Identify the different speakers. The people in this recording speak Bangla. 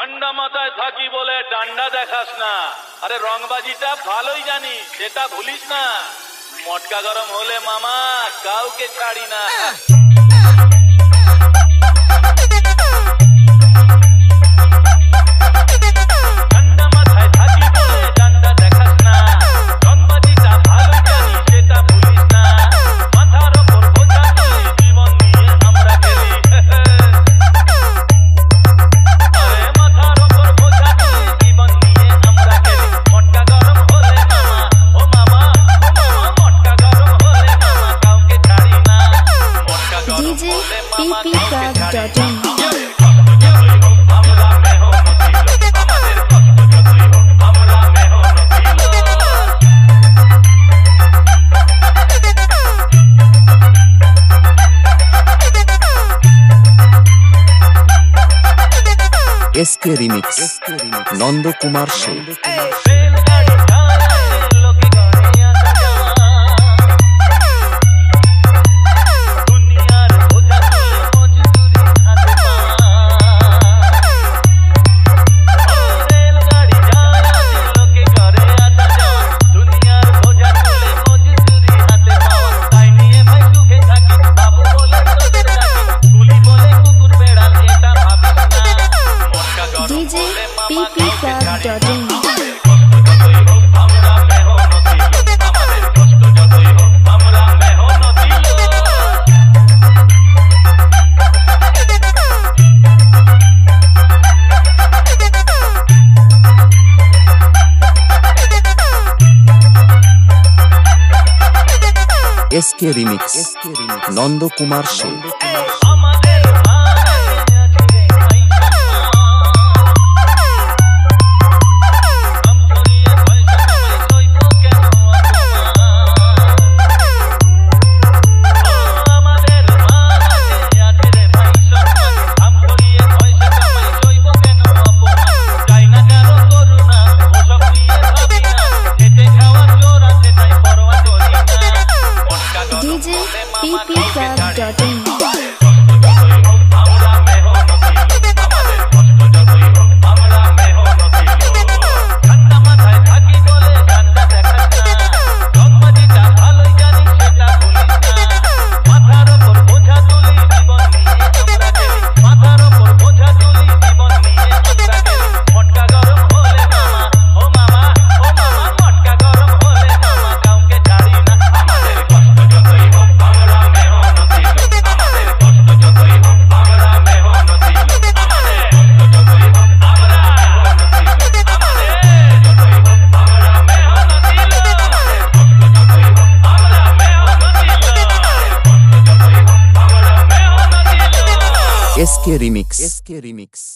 Speaker 1: ঠান্ডা মাথায় থাকি বলে ডান্ডা দেখাস না। আরে রংবাজিটা ভালোই জানি, সেটা ভুলিস না। মটকা গরম হলে মামা কাউকে ছাড়ি না।
Speaker 2: एसके रिमिक्स नंद कुमार शे। एसके रिमिक्स नंद कुमार शे। SK remix.